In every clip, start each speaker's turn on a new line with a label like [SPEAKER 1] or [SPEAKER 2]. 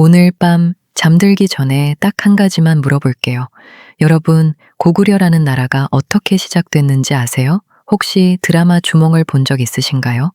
[SPEAKER 1] 오늘 밤 잠들기 전에 딱 한 가지만 물어볼게요. 여러분, 고구려라는 나라가 어떻게 시작됐는지 아세요? 혹시 드라마 주몽을 본 적 있으신가요?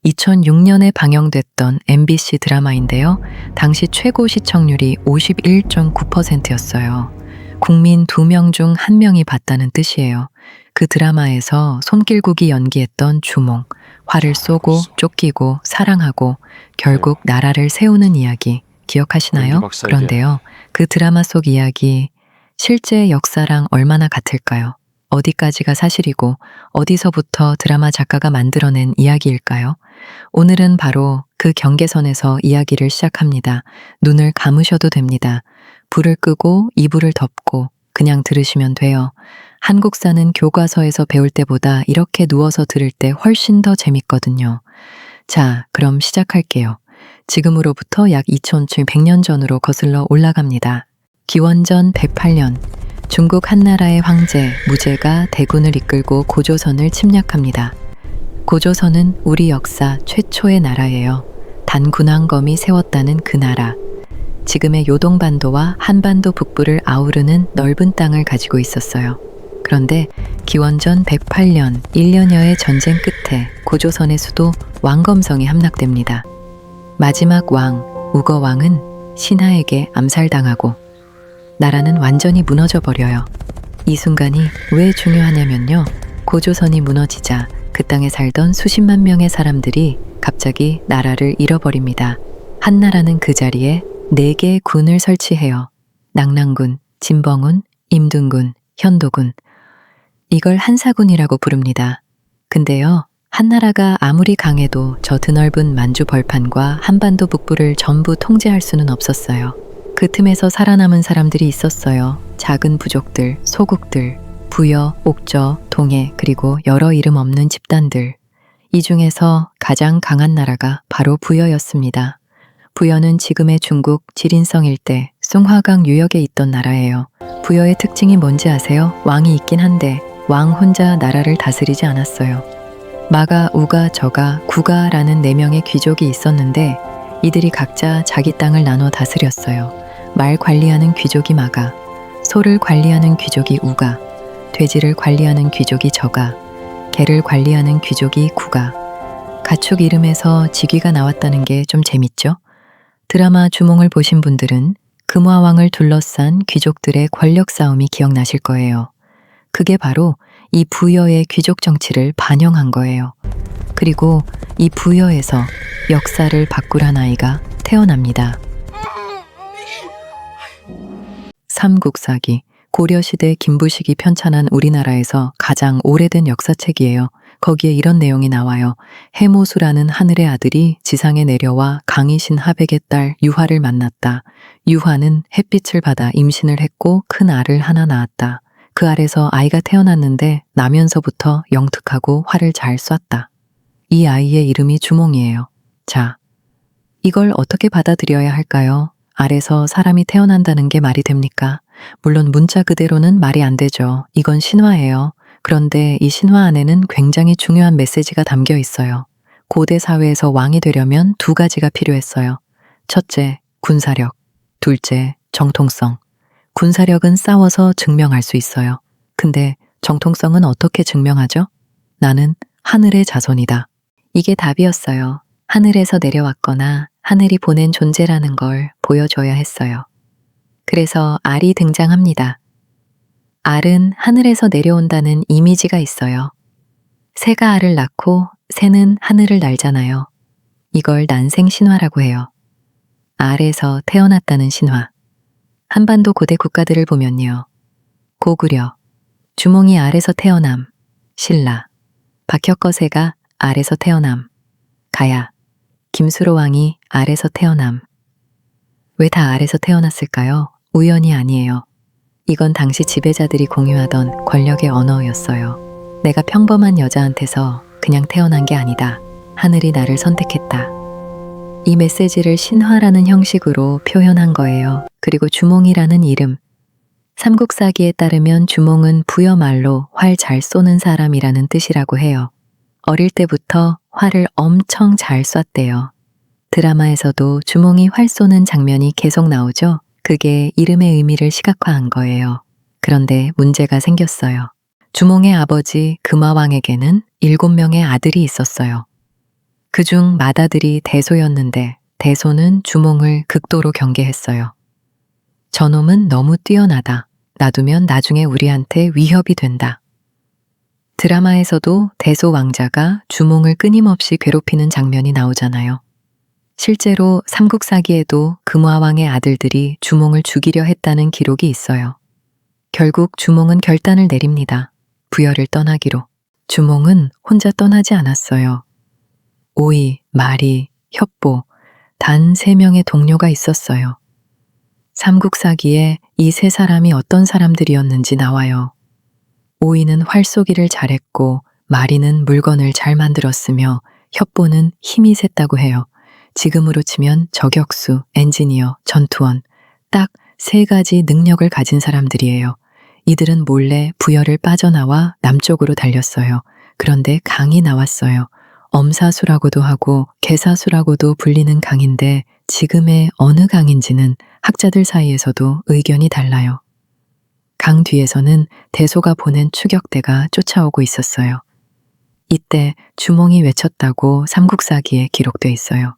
[SPEAKER 1] 2006년에 방영됐던 MBC 드라마인데요. 당시 최고 시청률이 51.9%였어요. 국민 2명 중 1명이 봤다는 뜻이에요. 그 드라마에서 손길국이 연기했던 주몽, 활을 쏘고 쫓기고 사랑하고 결국 나라를 세우는 이야기 기억하시나요?
[SPEAKER 2] 박사에게.
[SPEAKER 1] 그런데요, 그 드라마 속 이야기 실제 역사랑 얼마나 같을까요? 어디까지가 사실이고 어디서부터 드라마 작가가 만들어낸 이야기일까요? 오늘은 바로 그 경계선에서 이야기를 시작합니다. 눈을 감으셔도 됩니다. 불을 끄고 이불을 덮고 그냥 들으시면 돼요. 한국사는 교과서에서 배울 때보다 이렇게 누워서 들을 때 훨씬 더 재밌거든요. 자, 그럼 시작할게요. 지금으로부터 약 2100년 전으로 거슬러 올라갑니다. 기원전 108년, 중국 한나라의 황제 무제가 대군을 이끌고 고조선을 침략합니다. 고조선은 우리 역사 최초의 나라예요. 단군왕검이 세웠다는 그 나라. 지금의 요동반도와 한반도 북부를 아우르는 넓은 땅을 가지고 있었어요. 그런데 기원전 108년 1년여의 전쟁 끝에 고조선의 수도 왕검성이 함락됩니다. 마지막 왕, 우거왕은 신하에게 암살당하고 나라는 완전히 무너져 버려요. 이 순간이 왜 중요하냐면요. 고조선이 무너지자 그 땅에 살던 수십만 명의 사람들이 갑자기 나라를 잃어버립니다. 한나라는 그 자리에 4개의 군을 설치해요. 낙랑군, 진봉군, 임둔군, 현도군. 이걸 한사군이라고 부릅니다. 근데요, 한나라가 아무리 강해도 저 드넓은 만주 벌판과 한반도 북부를 전부 통제할 수는 없었어요. 그 틈에서 살아남은 사람들이 있었어요. 작은 부족들, 소국들, 부여, 옥저, 동해, 그리고 여러 이름 없는 집단들. 이 중에서 가장 강한 나라가 바로 부여였습니다. 부여는 지금의 중국 지린성 일대 숭화강 유역에 있던 나라예요. 부여의 특징이 뭔지 아세요? 왕이 있긴 한데 왕 혼자 나라를 다스리지 않았어요. 마가, 우가, 저가, 구가라는 4명의 귀족이 있었는데 이들이 각자 자기 땅을 나눠 다스렸어요. 말 관리하는 귀족이 마가, 소를 관리하는 귀족이 우가, 돼지를 관리하는 귀족이 저가, 개를 관리하는 귀족이 구가. 가축 이름에서 직위가 나왔다는 게 좀 재밌죠? 드라마 주몽을 보신 분들은 금화왕을 둘러싼 귀족들의 권력 싸움이 기억나실 거예요. 그게 바로 이 부여의 귀족 정치를 반영한 거예요. 그리고 이 부여에서 역사를 바꾸란 아이가 태어납니다. 삼국사기, 고려시대 김부식이 편찬한 우리나라에서 가장 오래된 역사책이에요. 거기에 이런 내용이 나와요. 해모수라는 하늘의 아들이 지상에 내려와 강희신 하백의 딸 유화를 만났다. 유화는 햇빛을 받아 임신을 했고 큰 알을 하나 낳았다. 그 알에서 아이가 태어났는데 나면서부터 영특하고 활을 잘 쐈다. 이 아이의 이름이 주몽이에요. 자, 이걸 어떻게 받아들여야 할까요? 알에서 사람이 태어난다는 게 말이 됩니까? 물론 문자 그대로는 말이 안 되죠. 이건 신화예요. 그런데 이 신화 안에는 굉장히 중요한 메시지가 담겨 있어요. 고대 사회에서 왕이 되려면 2가지가 필요했어요. 첫째, 군사력. 둘째, 정통성. 군사력은 싸워서 증명할 수 있어요. 근데 정통성은 어떻게 증명하죠? 나는 하늘의 자손이다. 이게 답이었어요. 하늘에서 내려왔거나 하늘이 보낸 존재라는 걸 보여줘야 했어요. 그래서 알이 등장합니다. 알은 하늘에서 내려온다는 이미지가 있어요. 새가 알을 낳고 새는 하늘을 날잖아요. 이걸 난생 신화라고 해요. 알에서 태어났다는 신화. 한반도 고대 국가들을 보면요. 고구려, 주몽이 알에서 태어남, 신라, 박혁거세가 알에서 태어남, 가야, 김수로 왕이 알에서 태어남. 왜 다 알에서 태어났을까요? 우연이 아니에요. 이건 당시 지배자들이 공유하던 권력의 언어였어요. 내가 평범한 여자한테서 그냥 태어난 게 아니다. 하늘이 나를 선택했다. 이 메시지를 신화라는 형식으로 표현한 거예요. 그리고 주몽이라는 이름. 삼국사기에 따르면 주몽은 부여말로 활 잘 쏘는 사람이라는 뜻이라고 해요. 어릴 때부터 활을 엄청 잘 쐈대요. 드라마에서도 주몽이 활 쏘는 장면이 계속 나오죠? 그게 이름의 의미를 시각화한 거예요. 그런데 문제가 생겼어요. 주몽의 아버지 금화왕에게는 7명의 아들이 있었어요. 그중 맏아들이 대소였는데 대소는 주몽을 극도로 경계했어요. 저놈은 너무 뛰어나다. 놔두면 나중에 우리한테 위협이 된다. 드라마에서도 대소 왕자가 주몽을 끊임없이 괴롭히는 장면이 나오잖아요. 실제로 삼국사기에도 금화왕의 아들들이 주몽을 죽이려 했다는 기록이 있어요. 결국 주몽은 결단을 내립니다. 부여를 떠나기로. 주몽은 혼자 떠나지 않았어요. 오이, 마리, 협보, 단 3명의 동료가 있었어요. 삼국사기에 이 3사람이 어떤 사람들이었는지 나와요. 오이는 활쏘기를 잘했고 마리는 물건을 잘 만들었으며 협보는 힘이 셌다고 해요. 지금으로 치면 저격수, 엔지니어, 전투원, 딱 3가지 능력을 가진 사람들이에요. 이들은 몰래 부여를 빠져나와 남쪽으로 달렸어요. 그런데 강이 나왔어요. 엄사수라고도 하고 개사수라고도 불리는 강인데 지금의 어느 강인지는 학자들 사이에서도 의견이 달라요. 강 뒤에서는 대소가 보낸 추격대가 쫓아오고 있었어요. 이때 주몽이 외쳤다고 삼국사기에 기록돼 있어요.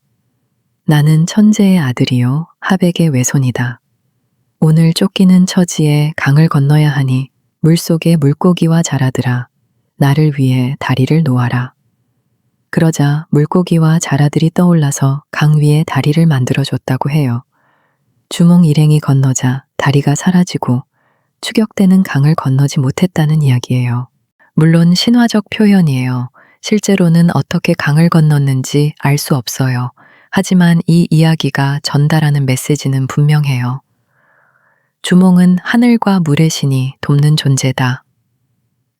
[SPEAKER 1] 나는 천재의 아들이요 하백의 외손이다. 오늘 쫓기는 처지에 강을 건너야 하니 물속에 물고기와 자라들아 나를 위해 다리를 놓아라. 그러자 물고기와 자라들이 떠올라서 강 위에 다리를 만들어줬다고 해요. 주몽 일행이 건너자 다리가 사라지고 추격대는 강을 건너지 못했다는 이야기예요. 물론 신화적 표현이에요. 실제로는 어떻게 강을 건넜는지 알 수 없어요. 하지만 이 이야기가 전달하는 메시지는 분명해요. 주몽은 하늘과 물의 신이 돕는 존재다.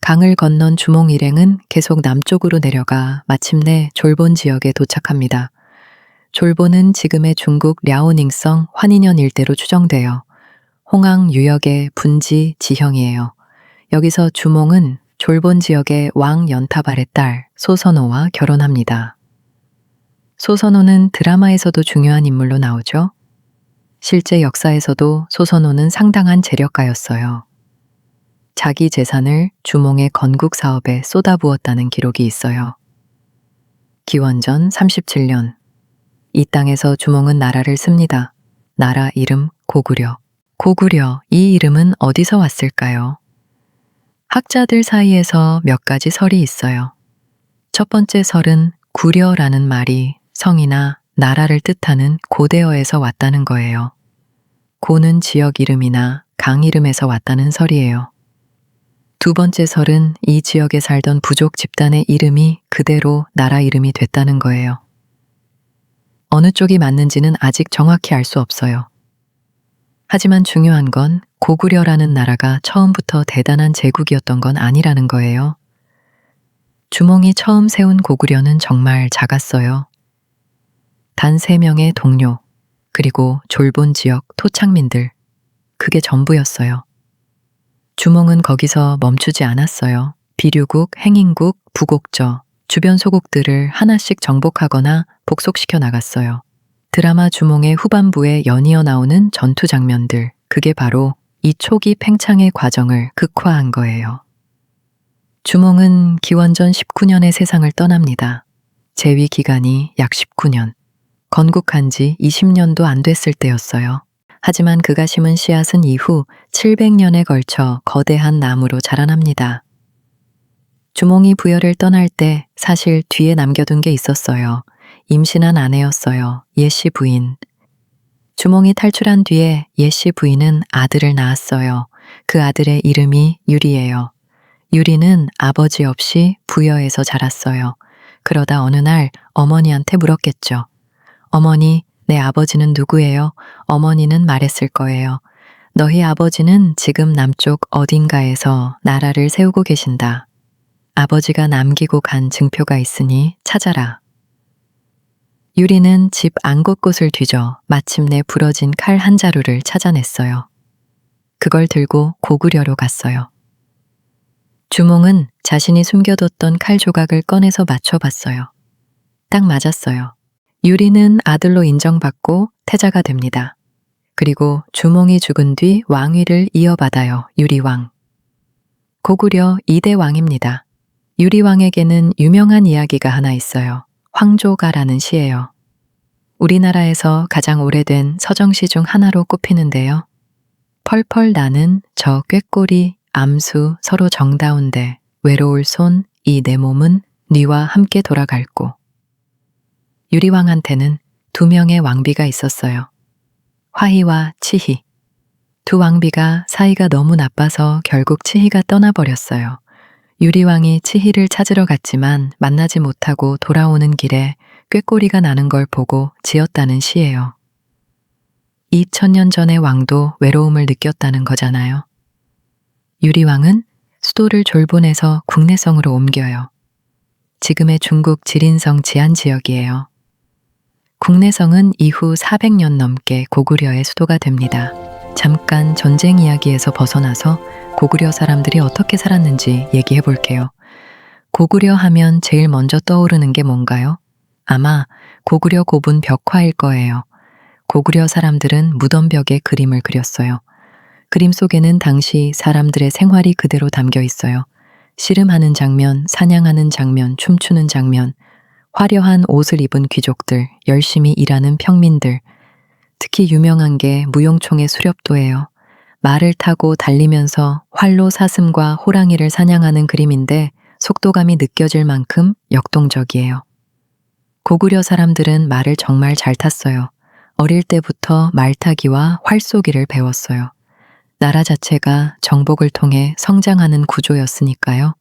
[SPEAKER 1] 강을 건넌 주몽 일행은 계속 남쪽으로 내려가 마침내 졸본 지역에 도착합니다. 졸본은 지금의 중국 랴오닝성 환인현 일대로 추정돼요. 홍항 유역의 분지 지형이에요. 여기서 주몽은 졸본 지역의 왕 연타발의 딸 소선호와 결혼합니다. 소선호는 드라마에서도 중요한 인물로 나오죠. 실제 역사에서도 소선호는 상당한 재력가였어요. 자기 재산을 주몽의 건국 사업에 쏟아부었다는 기록이 있어요. 기원전 37년. 이 땅에서 주몽은 나라를 씁니다. 나라 이름 고구려. 고구려, 이 이름은 어디서 왔을까요? 학자들 사이에서 몇 가지 설이 있어요. 첫 번째 설은 구려라는 말이 성이나 나라를 뜻하는 고대어에서 왔다는 거예요. 고는 지역 이름이나 강 이름에서 왔다는 설이에요. 두 번째 설은 이 지역에 살던 부족 집단의 이름이 그대로 나라 이름이 됐다는 거예요. 어느 쪽이 맞는지는 아직 정확히 알 수 없어요. 하지만 중요한 건 고구려라는 나라가 처음부터 대단한 제국이었던 건 아니라는 거예요. 주몽이 처음 세운 고구려는 정말 작았어요. 단 3명의 동료, 그리고 졸본 지역 토착민들, 그게 전부였어요. 주몽은 거기서 멈추지 않았어요. 비류국, 행인국, 부곡저, 주변 소국들을 하나씩 정복하거나 복속시켜 나갔어요. 드라마 주몽의 후반부에 연이어 나오는 전투 장면들, 그게 바로 이 초기 팽창의 과정을 극화한 거예요. 주몽은 기원전 19년에 세상을 떠납니다. 재위 기간이 약 19년. 건국한 지 20년도 안 됐을 때였어요. 하지만 그가 심은 씨앗은 이후 700년에 걸쳐 거대한 나무로 자라납니다. 주몽이 부여를 떠날 때 사실 뒤에 남겨둔 게 있었어요. 임신한 아내였어요. 예씨 부인. 주몽이 탈출한 뒤에 예씨 부인은 아들을 낳았어요. 그 아들의 이름이 유리예요. 유리는 아버지 없이 부여에서 자랐어요. 그러다 어느 날 어머니한테 물었겠죠. 어머니, 내 아버지는 누구예요? 어머니는 말했을 거예요. 너희 아버지는 지금 남쪽 어딘가에서 나라를 세우고 계신다. 아버지가 남기고 간 증표가 있으니 찾아라. 유리는 집 안 곳곳을 뒤져 마침내 부러진 칼 한 자루를 찾아냈어요. 그걸 들고 고구려로 갔어요. 주몽은 자신이 숨겨뒀던 칼 조각을 꺼내서 맞춰봤어요. 딱 맞았어요. 유리는 아들로 인정받고 태자가 됩니다. 그리고 주몽이 죽은 뒤 왕위를 이어받아요. 유리왕. 고구려 2대 왕입니다. 유리왕에게는 유명한 이야기가 하나 있어요. 황조가라는 시예요. 우리나라에서 가장 오래된 서정시 중 하나로 꼽히는데요. 펄펄 나는 저 꾀꼬리 암수 서로 정다운데 외로울 손 이 내 몸은 네와 함께 돌아갈고. 유리왕한테는 2명의 왕비가 있었어요. 화희와 치희. 2 왕비가 사이가 너무 나빠서 결국 치희가 떠나버렸어요. 유리왕이 치희를 찾으러 갔지만 만나지 못하고 돌아오는 길에 꾀꼬리가 나는 걸 보고 지었다는 시예요. 2000년 전의 왕도 외로움을 느꼈다는 거잖아요. 유리왕은 수도를 졸본에서 국내성으로 옮겨요. 지금의 중국 지린성 지안 지역이에요. 국내성은 이후 400년 넘게 고구려의 수도가 됩니다. 잠깐 전쟁 이야기에서 벗어나서 고구려 사람들이 어떻게 살았는지 얘기해 볼게요. 고구려 하면 제일 먼저 떠오르는 게 뭔가요? 아마 고구려 고분 벽화일 거예요. 고구려 사람들은 무덤벽에 그림을 그렸어요. 그림 속에는 당시 사람들의 생활이 그대로 담겨 있어요. 씨름하는 장면, 사냥하는 장면, 춤추는 장면, 화려한 옷을 입은 귀족들, 열심히 일하는 평민들, 특히 유명한 게 무용총의 수렵도예요. 말을 타고 달리면서 활로 사슴과 호랑이를 사냥하는 그림인데 속도감이 느껴질 만큼 역동적이에요. 고구려 사람들은 말을 정말 잘 탔어요. 어릴 때부터 말타기와 활쏘기를 배웠어요. 나라 자체가 정복을 통해 성장하는 구조였으니까요.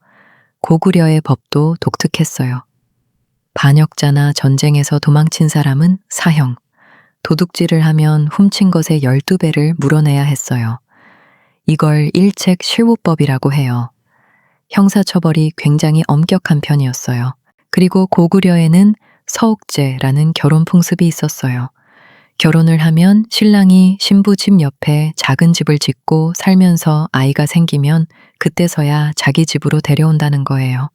[SPEAKER 1] 고구려의 법도 독특했어요. 반역자나 전쟁에서 도망친 사람은 사형, 도둑질을 하면 훔친 것의 12배를 물어내야 했어요. 이걸 일책 실무법이라고 해요. 형사처벌이 굉장히 엄격한 편이었어요. 그리고 고구려에는 서옥제라는 결혼 풍습이 있었어요. 결혼을 하면 신랑이 신부 집 옆에 작은 집을 짓고 살면서 아이가 생기면 그때서야 자기 집으로 데려온다는 거예요.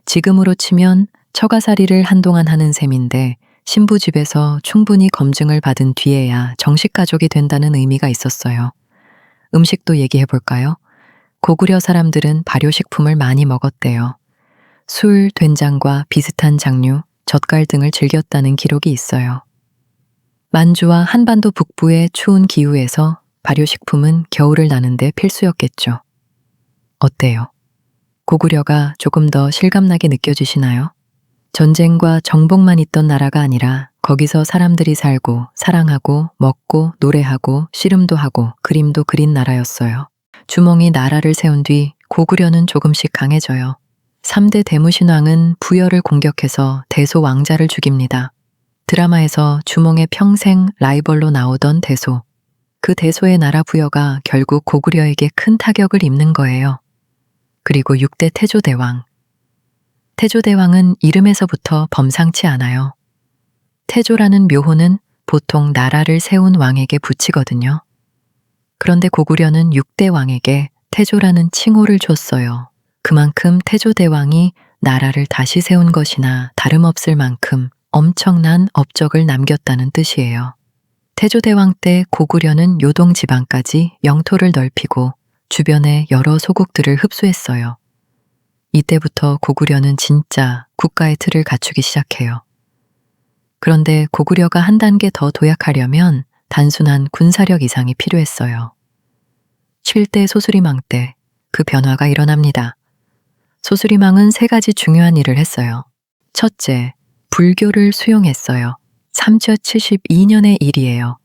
[SPEAKER 1] 지금으로 치면 처가살이를 한동안 하는 셈인데 신부 집에서 충분히 검증을 받은 뒤에야 정식 가족이 된다는 의미가 있었어요. 음식도 얘기해 볼까요? 고구려 사람들은 발효식품을 많이 먹었대요. 술, 된장과 비슷한 장류, 젓갈 등을 즐겼다는 기록이 있어요. 만주와 한반도 북부의 추운 기후에서 발효식품은 겨울을 나는데 필수였겠죠. 어때요? 고구려가 조금 더 실감나게 느껴지시나요? 전쟁과 정복만 있던 나라가 아니라 거기서 사람들이 살고 사랑하고 먹고 노래하고 씨름도 하고 그림도 그린 나라였어요. 주몽이 나라를 세운 뒤 고구려는 조금씩 강해져요. 3대 대무신왕은 부여를 공격해서 대소 왕자를 죽입니다. 드라마에서 주몽의 평생 라이벌로 나오던 대소. 그 대소의 나라 부여가 결국 고구려에게 큰 타격을 입는 거예요. 그리고 6대 태조대왕. 태조대왕은 이름에서부터 범상치 않아요. 태조라는 묘호는 보통 나라를 세운 왕에게 붙이거든요. 그런데 고구려는 6대 왕에게 태조라는 칭호를 줬어요. 그만큼 태조대왕이 나라를 다시 세운 것이나 다름없을 만큼 엄청난 업적을 남겼다는 뜻이에요. 태조대왕 때 고구려는 요동 지방까지 영토를 넓히고 주변의 여러 소국들을 흡수했어요. 이때부터 고구려는 진짜 국가의 틀을 갖추기 시작해요. 그런데 고구려가 한 단계 더 도약하려면 단순한 군사력 이상이 필요했어요. 7대 소수리망 때 그 변화가 일어납니다. 소수리망은 3가지 중요한 일을 했어요. 첫째, 불교를 수용했어요. 372년의 일이에요.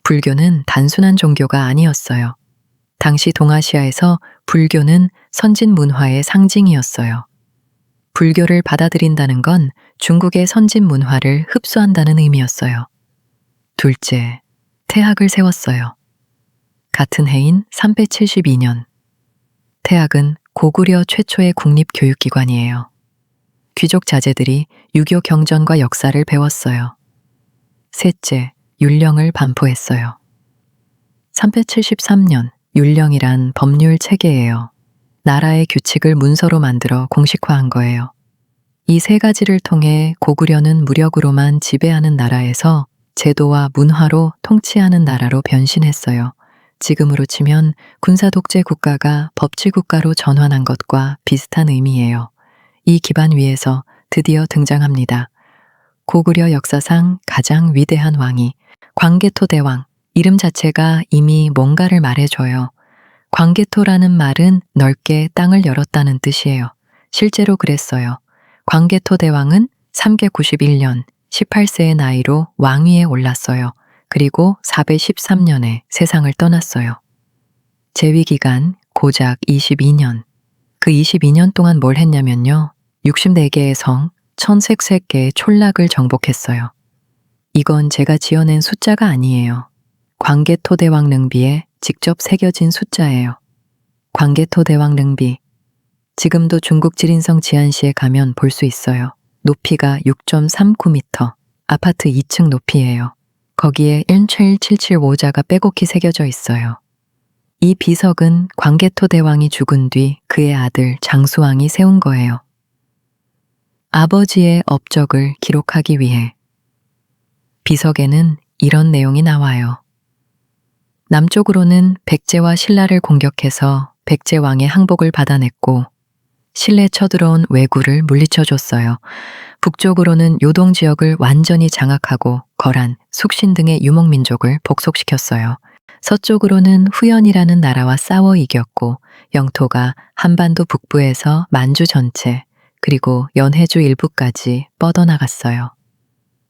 [SPEAKER 1] 불교는 단순한 종교가 아니었어요. 당시 동아시아에서 불교는 선진 문화의 상징이었어요. 불교를 받아들인다는 건 중국의 선진 문화를 흡수한다는 의미였어요. 둘째, 태학을 세웠어요. 같은 해인 372년. 태학은 고구려 최초의 국립교육기관이에요. 귀족 자제들이 유교 경전과 역사를 배웠어요. 셋째, 율령을 반포했어요. 373년, 율령이란 법률 체계예요. 나라의 규칙을 문서로 만들어 공식화한 거예요. 이 세 가지를 통해 고구려는 무력으로만 지배하는 나라에서 제도와 문화로 통치하는 나라로 변신했어요. 지금으로 치면 군사 독재 국가가 법치 국가로 전환한 것과 비슷한 의미예요. 이 기반 위에서 드디어 등장합니다. 고구려 역사상 가장 위대한 왕이 광개토 대왕. 이름 자체가 이미 뭔가를 말해줘요. 광개토라는 말은 넓게 땅을 열었다는 뜻이에요. 실제로 그랬어요. 광개토 대왕은 391년 18세의 나이로 왕위에 올랐어요. 그리고 413년에 세상을 떠났어요. 재위 기간 고작 22년. 그 22년 동안 뭘 했냐면요. 64개의 성, 1033개의 촌락을 정복했어요. 이건 제가 지어낸 숫자가 아니에요. 광개토 대왕 능비에 직접 새겨진 숫자예요. 광개토 대왕 능비. 지금도 중국 지린성 지안시에 가면 볼 수 있어요. 높이가 6.39m, 아파트 2층 높이예요. 거기에 1775자가 빼곡히 새겨져 있어요. 이 비석은 광개토 대왕이 죽은 뒤 그의 아들 장수왕이 세운 거예요. 아버지의 업적을 기록하기 위해. 비석에는 이런 내용이 나와요. 남쪽으로는 백제와 신라를 공격해서 백제 왕의 항복을 받아냈고 신라에 쳐들어온 왜구를 물리쳐줬어요. 북쪽으로는 요동 지역을 완전히 장악하고 거란, 숙신 등의 유목민족을 복속시켰어요. 서쪽으로는 후연이라는 나라와 싸워 이겼고 영토가 한반도 북부에서 만주 전체 그리고 연해주 일부까지 뻗어나갔어요.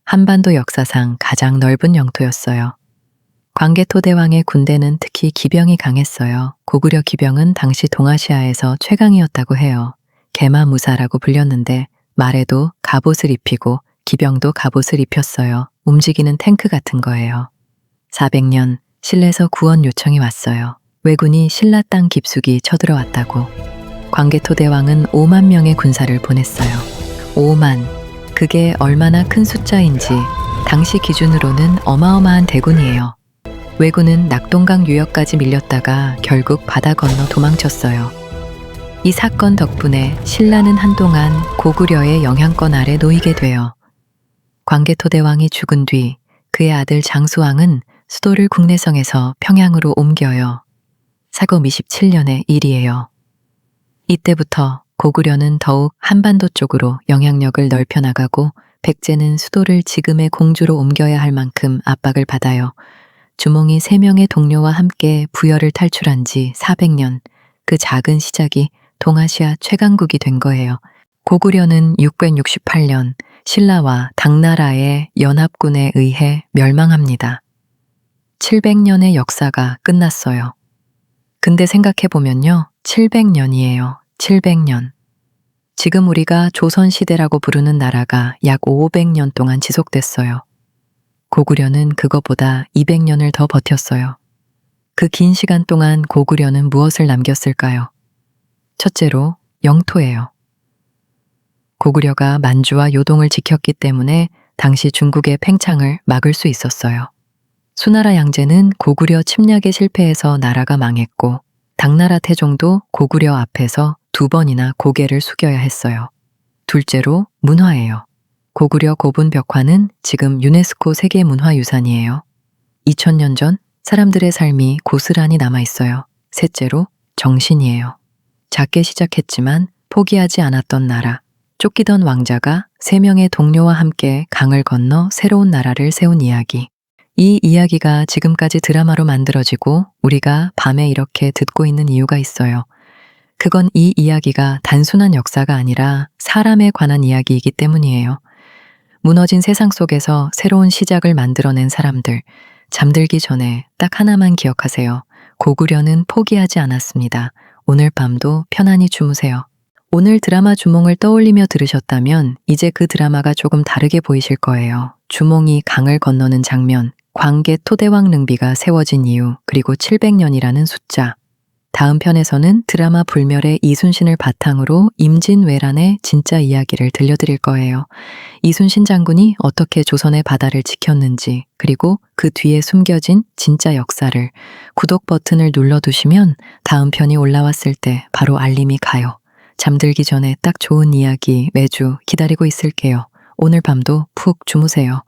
[SPEAKER 1] 한반도 역사상 가장 넓은 영토였어요. 광개토 대왕의 군대는 특히 기병이 강했어요. 고구려 기병은 당시 동아시아에서 최강이었다고 해요. 개마무사라고 불렸는데 말에도 갑옷을 입히고 기병도 갑옷을 입혔어요. 움직이는 탱크 같은 거예요. 400년 신라에서 구원 요청이 왔어요. 왜군이 신라 땅 깊숙이 쳐들어왔다고. 광개토 대왕은 5만 명의 군사를 보냈어요. 5만. 그게 얼마나 큰 숫자인지 당시 기준으로는 어마어마한 대군이에요. 왜군은 낙동강 유역까지 밀렸다가 결국 바다 건너 도망쳤어요. 이 사건 덕분에 신라는 한동안 고구려의 영향권 아래 놓이게 돼요. 광개토 대왕이 죽은 뒤 그의 아들 장수왕은 수도를 국내성에서 평양으로 옮겨요. 사금 27년의 일이에요. 이때부터 고구려는 더욱 한반도 쪽으로 영향력을 넓혀나가고 백제는 수도를 지금의 공주로 옮겨야 할 만큼 압박을 받아요. 주몽이 3명의 동료와 함께 부여를 탈출한 지 400년, 그 작은 시작이 동아시아 최강국이 된 거예요. 고구려는 668년 신라와 당나라의 연합군에 의해 멸망합니다. 700년의 역사가 끝났어요. 근데 생각해보면요. 700년이에요. 700년. 지금 우리가 조선시대라고 부르는 나라가 약 500년 동안 지속됐어요. 고구려는 그것보다 200년을 더 버텼어요. 그 긴 시간 동안 고구려는 무엇을 남겼을까요? 첫째로 영토예요. 고구려가 만주와 요동을 지켰기 때문에 당시 중국의 팽창을 막을 수 있었어요. 수나라 양제는 고구려 침략에 실패해서 나라가 망했고 당나라 태종도 고구려 앞에서 2번이나 고개를 숙여야 했어요. 둘째로 문화예요. 고구려 고분 벽화는 지금 유네스코 세계문화유산이에요. 2000년 전 사람들의 삶이 고스란히 남아있어요. 셋째로 정신이에요. 작게 시작했지만 포기하지 않았던 나라. 쫓기던 왕자가 3명의 동료와 함께 강을 건너 새로운 나라를 세운 이야기. 이 이야기가 지금까지 드라마로 만들어지고 우리가 밤에 이렇게 듣고 있는 이유가 있어요. 그건 이 이야기가 단순한 역사가 아니라 사람에 관한 이야기이기 때문이에요. 무너진 세상 속에서 새로운 시작을 만들어낸 사람들, 잠들기 전에 딱 하나만 기억하세요. 고구려는 포기하지 않았습니다. 오늘 밤도 편안히 주무세요. 오늘 드라마 주몽을 떠올리며 들으셨다면 이제 그 드라마가 조금 다르게 보이실 거예요. 주몽이 강을 건너는 장면, 광개토 대왕 능비가 세워진 이유, 그리고 700년이라는 숫자. 다음 편에서는 드라마 불멸의 이순신을 바탕으로 임진왜란의 진짜 이야기를 들려드릴 거예요. 이순신 장군이 어떻게 조선의 바다를 지켰는지, 그리고 그 뒤에 숨겨진 진짜 역사를 구독 버튼을 눌러두시면 다음 편이 올라왔을 때 바로 알림이 가요. 잠들기 전에 딱 좋은 이야기 매주 기다리고 있을게요. 오늘 밤도 푹 주무세요.